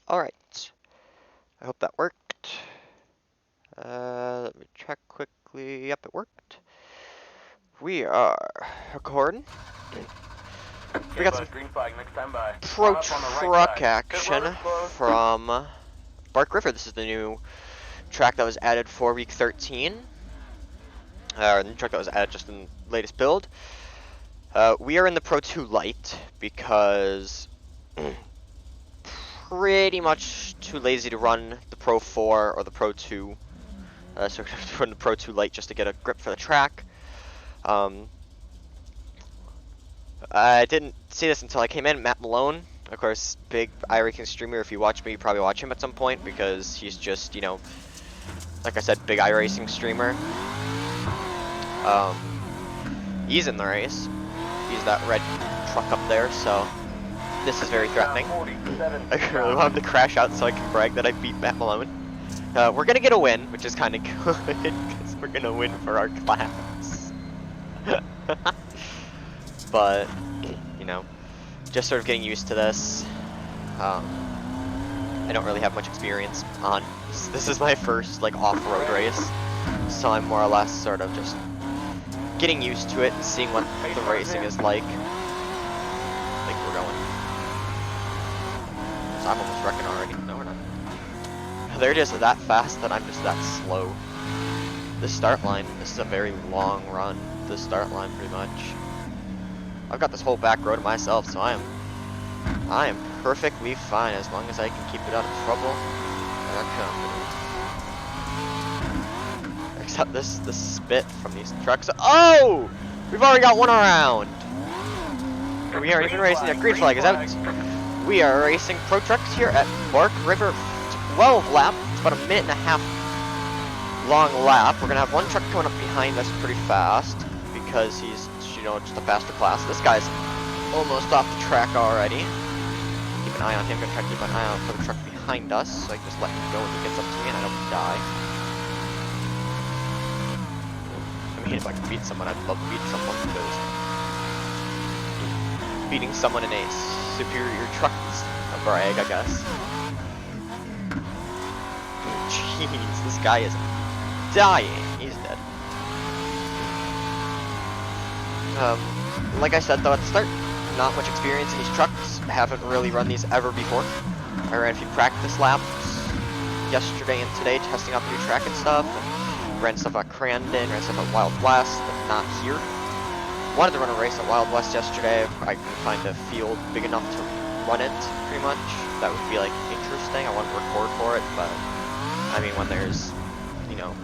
Alright, I hope that worked. Let me check quickly. Yep, it worked. We are recording. We got some pro truck action from Bark River. This is the new track that was added for week 13. The new track that was added just in the latest build. We are in the Pro 2 Lite because pretty much too lazy to run the Pro 4 or the Pro 2. So we're going to run the Pro 2 Lite just to get a grip for the track. I didn't see this until I came in. Matt Malone, of course, big iRacing streamer. If you watch me, you probably watch him at some point because he's just, you know, like I said, big iRacing streamer. He's in the race. He's that red truck up there, so this is very threatening. I really want him to crash out so I can brag that I beat Matt Malone. We're gonna get a win, which is kind of good because we're gonna win for our class. But, you know, just sort of getting used to this. I don't really have much experience on this is my first like off-road race, so I'm more or less sort of just getting used to it and seeing what the racing is like. Like we're going. So I'm almost wrecking already. No, we're not. They're just that fast that I'm just that slow. The start line, this is a very long run. The start line, pretty much. I've got this whole back row to myself, so I am perfectly fine as long as I can keep it out of trouble. I'm confident. Except this spit from these trucks. Oh! We've already got one around. We aren't even racing yet. Green flag is out. We are racing pro trucks here at Bark River 12 lap. It's about a minute and a half long lap. We're gonna have one truck coming up behind us pretty fast because he's, you know, just a faster class. This guy's almost off the track already. Keep an eye on him. Gonna try to keep an eye out for the truck behind us, so I can just let him go when he gets up to me and I don't die. I mean, if I could beat someone, I'd love to beat someone because beating someone in a superior truck is a brag, I guess. Jeez, this guy is dying. He's dead. Like I said though at the start, not much experience in these trucks. Haven't really run these ever before. I ran a few practice laps yesterday and today testing out the new track and stuff. And ran stuff at Crandon, ran stuff at Wild West, but not here. Wanted to run a race at Wild West yesterday. I couldn't find a field big enough to run it, pretty much. That would be like interesting. I wanted to record for it, but I mean when there's, you know,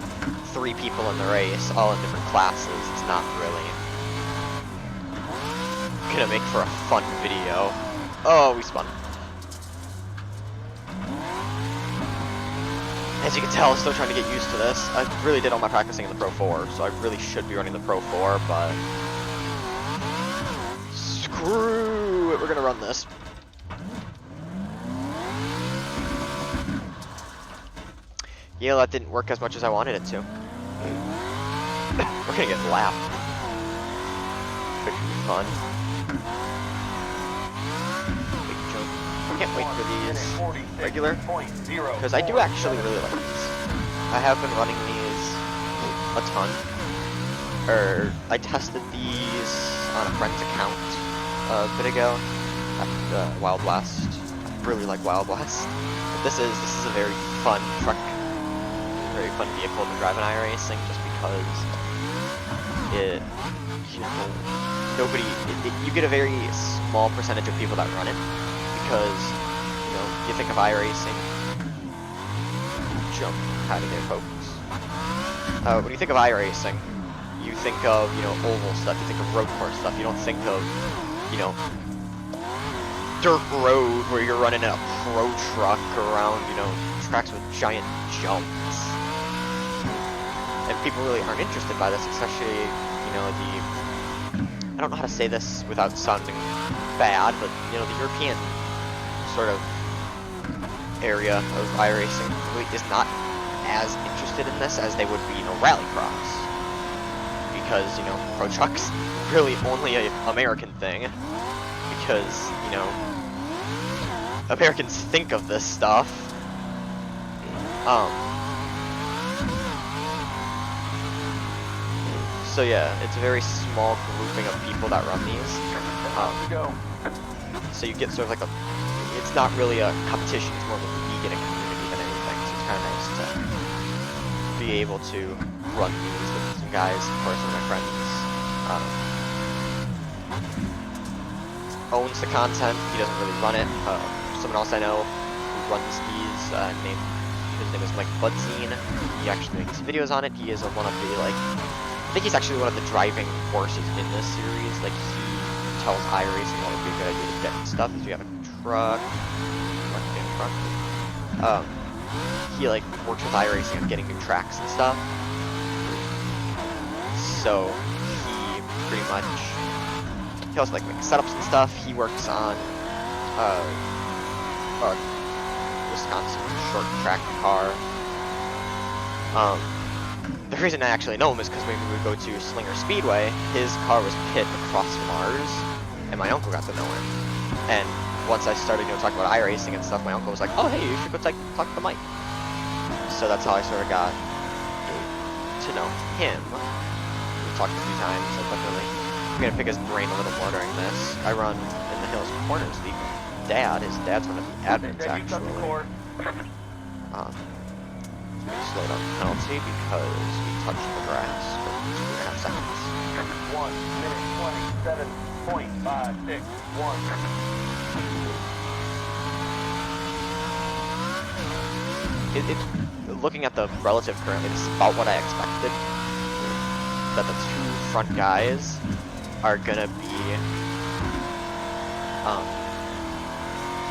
3 people in the race, all in different classes, it's not really gonna make for a fun video. Oh, we spun. As you can tell, I'm still trying to get used to this. I really did all my practicing in the Pro 4, so I really should be running the Pro 4, but screw it, we're gonna run this. Yeah, that didn't work as much as I wanted it to. We're gonna get lapped. Which should be fun. I can't wait for these regular, because I do actually really like these. I have been running these a ton. I tested these on a friend's account a bit ago at Wild West. I really like Wild West. But this is a very fun truck, very fun vehicle to drive in iRacing, just because it, you know, you get a very small percentage of people that run it. Because, you know, you think of iRacing, jump out of there, folks. When you think of iRacing, you think of, you know, oval stuff, you think of road course stuff, you don't think of, you know, dirt road where you're running a pro truck around, you know, tracks with giant jumps. And people really aren't interested by this, especially, you know, I don't know how to say this without sounding bad, but, you know, the European sort of area of iRacing really is not as interested in this as they would be in a rallycross, because, you know, pro trucks really only an American thing, because, you know, Americans think of this stuff. So yeah, it's a very small grouping of people that run these. So you get sort of like it's not really a competition, it's more of a vegan community than anything, so it's kind of nice to be able to run these with some guys. Of course, one of my friends owns the content, he doesn't really run it. Someone else I know who runs these, his name is Mike Budzine. He actually makes videos on it. He is one of the, like, I think he's actually one of the driving forces in this series. Like, he tells iRacing what would be a good idea to get and stuff. If you have a truck, he, like, works with iRacing on getting new tracks and stuff. So, he pretty much, he also, like, makes setups and stuff. He works on, Wisconsin short track car. The reason I actually know him is because when we would go to Slinger Speedway, his car was pit across from ours, and my uncle got to know him. And once I started, talking about iRacing and stuff, my uncle was like, "Oh, hey, you should go talk to Mike." So that's how I sort of got to know him. We talked a few times, so definitely I'm gonna pick his brain a little more during this. I run in the Hills Corners League. His dad's one of the admins, actually. Slow down penalty because we touched the grass for 2.5 seconds. 1 minute 27.561. Looking at the relative currently, this is about what I expected. That the two front guys are gonna be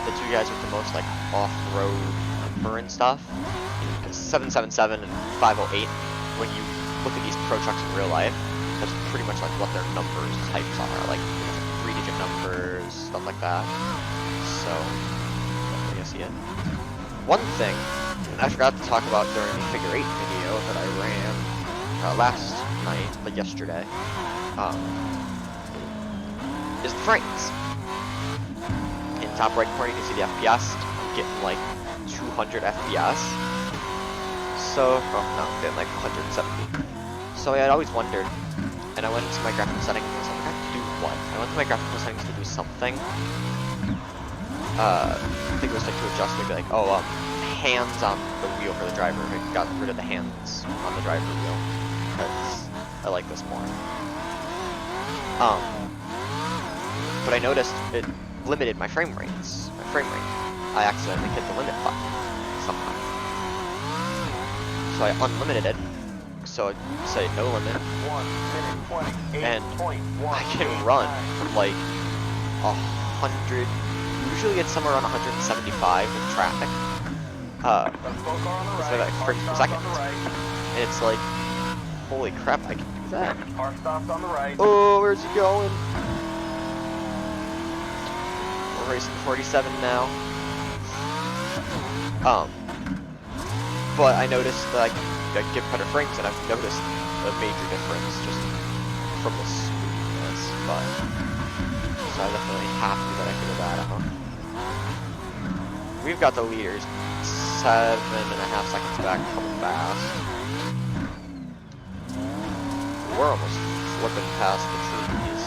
the two guys with the most like off-road number and stuff. 777 and 508, when you look at these pro trucks in real life, that's pretty much like what their numbers types are, like 3-digit numbers, stuff like that. So, definitely gonna see it. One thing I forgot to talk about during the figure 8 video that I ran last night, like yesterday, is the frames. In top right corner you can see the FPS. I'm getting like 200 FPS. So, oh no, I'm getting like 170. So I had always wondered, and I went into my graphical settings and I was like, I have to do what? I went to my graphical settings to do something. I think it was like to adjust, maybe like, hands on the wheel for the driver. I got rid of the hands on the driver wheel, because I like this more. But I noticed it limited my frame rates. I accidentally hit the limit button somehow. So I unlimited it, so I say no limit, 1 minute 28. and I can run like 100, usually it's somewhere around 175 with traffic, so like frames per second, and it's like, holy crap, I can do that. Car stops on the right. Oh, where's he going? We're racing 47 now. But I noticed that I get better frames, and I've noticed a major difference just from the smoothness, but so I'm definitely happy that I figured that out. We've got the leaders 7.5 seconds back, coming fast. We're almost flipping past the trees.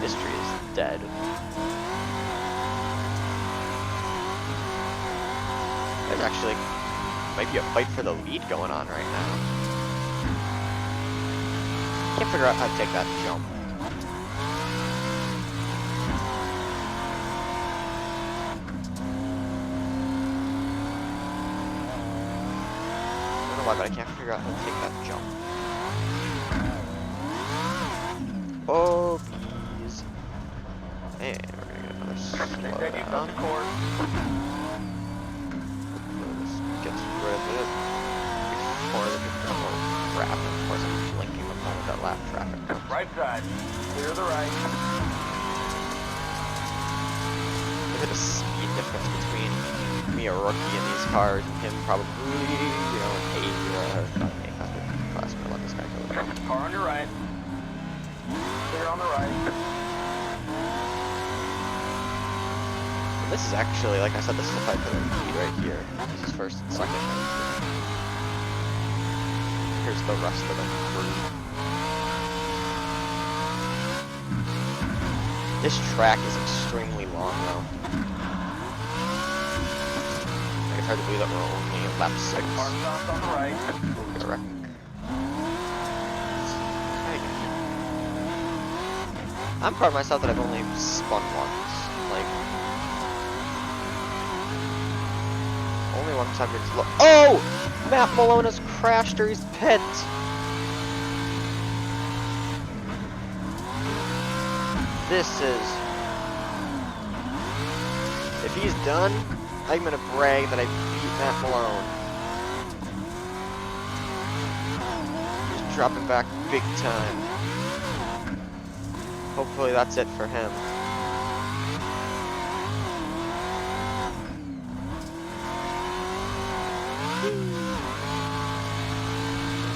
This tree is dead. There's actually might be a fight for the lead going on right now. Can't figure out how to take that jump. I don't know why, but I can't figure out how to take that jump. Oh, bees. And we're gonna get another slow down. Gets rid of it before the double traffic. Of course, I'm blinking the moment that lap traffic comes. Right side, clear the right. Look at the speed difference between me, a rookie, in these cars, and him probably, an not an A class. I'm gonna let this guy go. Car on your right. Clear on the right. This is actually, like I said, this is the fight for the lead right here. This is first and second right here. Here's the rest of the crew. This track is extremely long though. It's hard to believe that we're only at lap 6. Parked off on the right. Get a wreck. I'm proud of myself that I've only spun once. Like, only one time it's low. Oh! Matt Malone has crashed or he's pit. This is... If he's done, I'm gonna brag that I beat Matt Malone. He's dropping back big time. Hopefully that's it for him.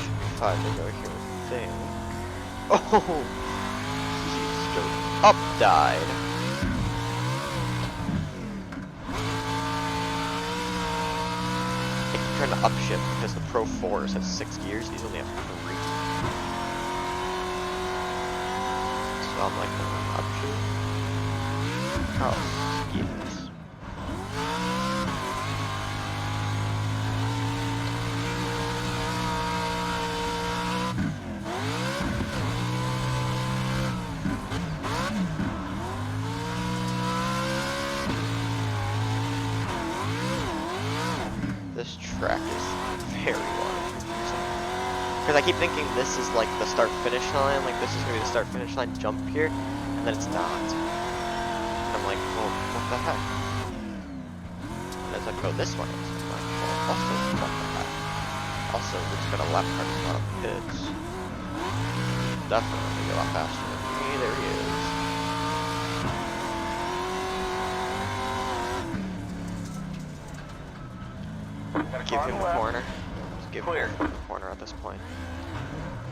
Should be fine to go here, I think. Oh! He's straight up died. I keep trying to upshift because the Pro 4s have 6 gears, these only have 3. I'm like, upshift. Oh, yes. This track is very long. Because I keep thinking this is like the start-finish line, like this is going to be the start-finish line jump here, and then it's not. And I'm like, well, what the heck? And as I go this way, I'm like, well, also, what the heck? Also, we're just going to left turn a lot of pits. Definitely go a lot faster than me, there he is. Give him the corner. Just give him the corner at this point.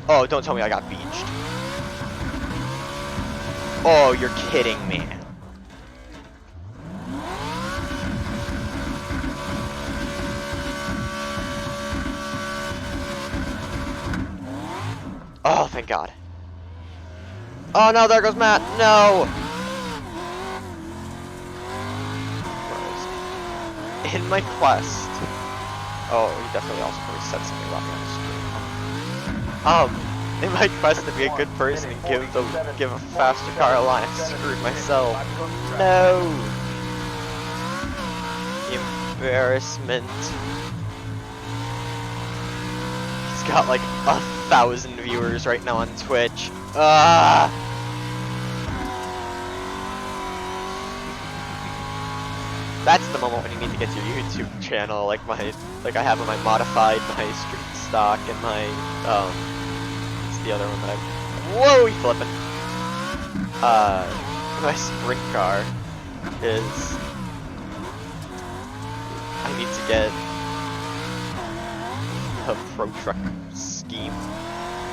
Oh, don't tell me I got beached. Oh, you're kidding me. Oh, thank God. Oh no, there goes Matt. No. In my quest. Oh, he definitely also probably said something about me on the stream. In my quest to be a good person and give a faster car a line, I screwed myself. No! Embarrassment. He's got like 1,000 viewers right now on Twitch. Ah! That's the moment when you need to get to your YouTube channel, like I have on my modified, my street stock, and my it's the other one that I whoa, he's flipping. My sprint car is I need to get a pro truck scheme.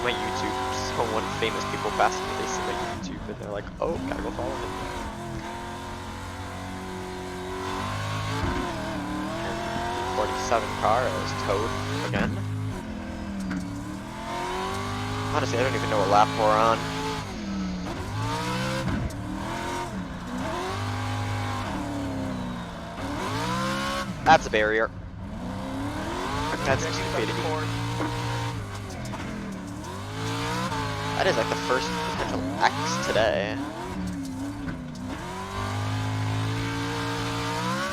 My YouTube, someone famous people pass me, they see my YouTube and they're like, oh, gotta go follow him. 47 car is towed again. Honestly, I don't even know what lap we're on. That's a barrier. That's stupidity. That is like the first potential X today.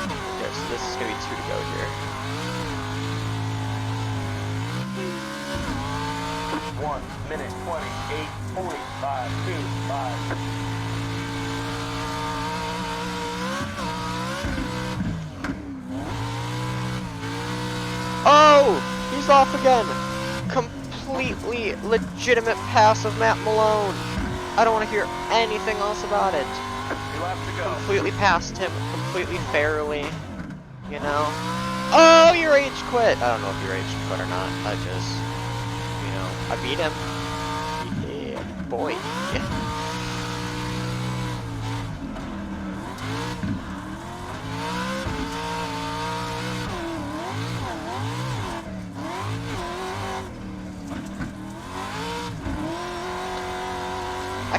Okay, so this is gonna be 2 to go here. 1 minute 28:45 2:5. Oh! He's off again! Completely legitimate pass of Matt Malone. I don't want to hear anything else about it. 2 laps to go. Completely passed him, completely fairly, you know? Oh, you rage quit! I don't know if you rage quit or not. I just, you know, I beat him. Yeah, boy.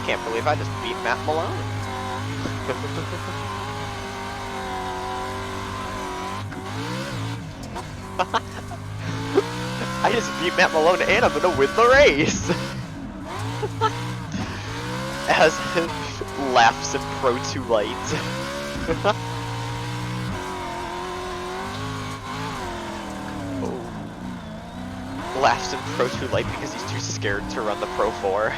can't believe I just beat Matt Malone. I just beat Matt Malone and I'm gonna win the race. As he laughs at Pro 2 Light. Laughs in Pro 2 Light because he's too scared to run the Pro 4.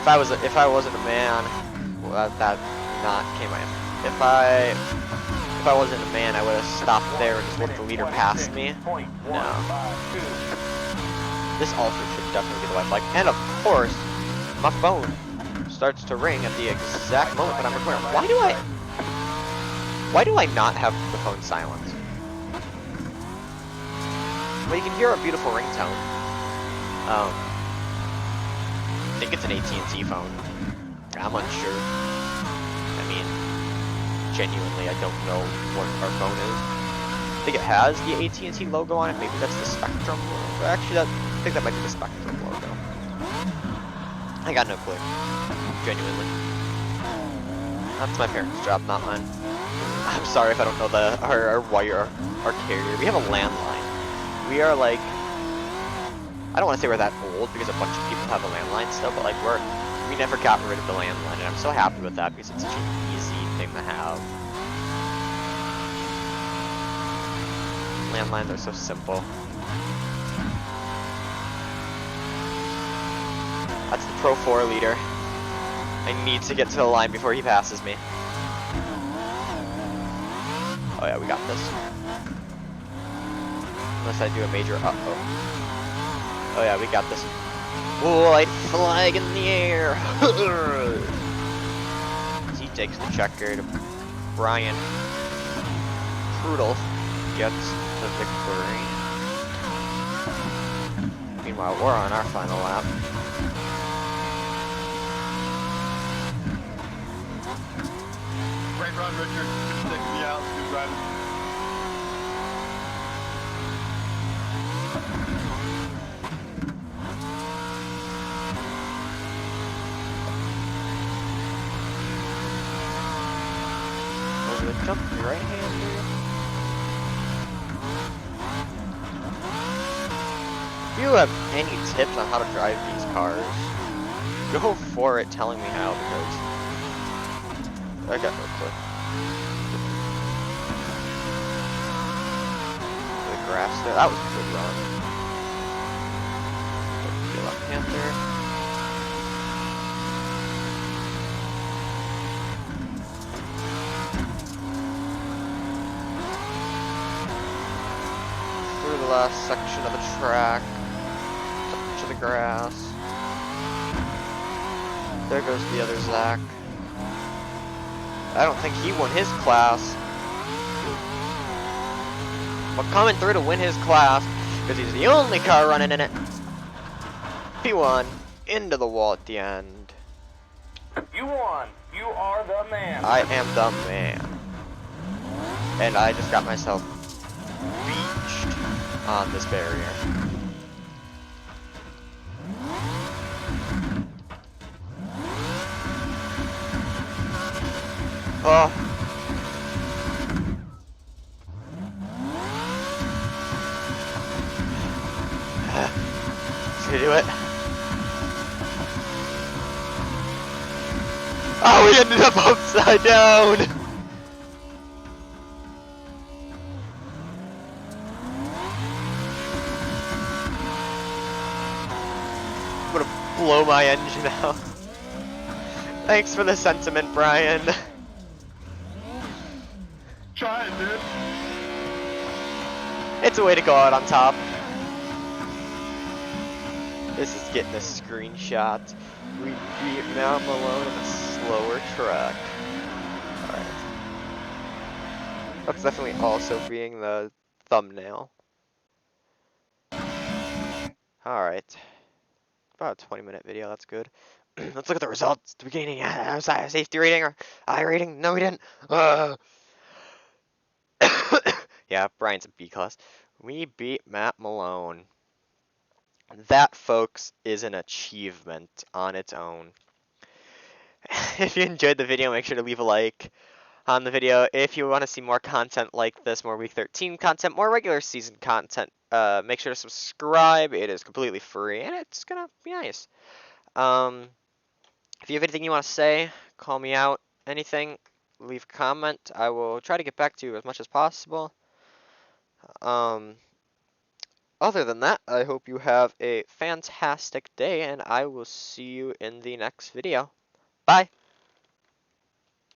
If I wasn't a man, well, that not came my. If I wasn't a man, I would have stopped there and just let the leader pass me. No. This also should definitely be the white flag. And of course, my phone starts to ring at the exact moment that I'm recording. Why do I not have the phone silent? Well, you can hear a beautiful ringtone. I think it's an AT&T phone. I'm unsure. I mean, genuinely, I don't know what our phone is. I think it has the AT&T logo on it. Maybe that's the Spectrum logo. Actually, I think that might be the Spectrum logo. I got no clue. Genuinely. That's my parents' job, not mine. I'm sorry if I don't know our wire, our carrier. We have a landline. We are like, I don't want to say we're that old because a bunch of people have a landline still, but like we never got rid of the landline, and I'm so happy with that because it's such an easy thing to have. Landlines are so simple. That's the Pro 4 leader. I need to get to the line before he passes me. Oh yeah, we got this. Unless I do a major uh-oh. Oh yeah, we got this. White flag in the air. As he takes the checkered, Brian Krudel gets the victory. Meanwhile, we're on our final lap. Great run, Richard. Just taking me out. Good driving. Over the Jumpy right-hander. If you have any tips on how to drive these cars, go for it telling me how, because I got no clue. The grass there, that was a good run. The left-hander. Through the last section of the track, to the grass. There goes the other Zack. I don't think he won his class. But coming through to win his class, because he's the only car running in it. He won into the wall at the end. You won. You are the man. I am the man. And I just got myself beached on this barrier. Oh. Should we do it? Oh, we ended up upside down! I'm gonna blow my engine out. Thanks for the sentiment, Brian. Trying, dude. It's a way to go out on top. This is getting a screenshot. We beat Matt Malone in a slower truck. Alright. That's definitely also being the thumbnail. Alright. About a 20-minute video, that's good. Let's look at the results. The beginning, safety rating or I rating? No, we didn't. Yeah, Brian's a B class. We beat Matt Malone. That, folks, is an achievement on its own. If you enjoyed the video, make sure to leave a like on the video. If you want to see more content like this, more Week 13 content, more regular season content, make sure to subscribe. It is completely free, and it's gonna be nice. If you have anything you want to say, call me out. Anything, leave a comment. I will try to get back to you as much as possible. Other than that, I hope you have a fantastic day, and I will see you in the next video. Bye!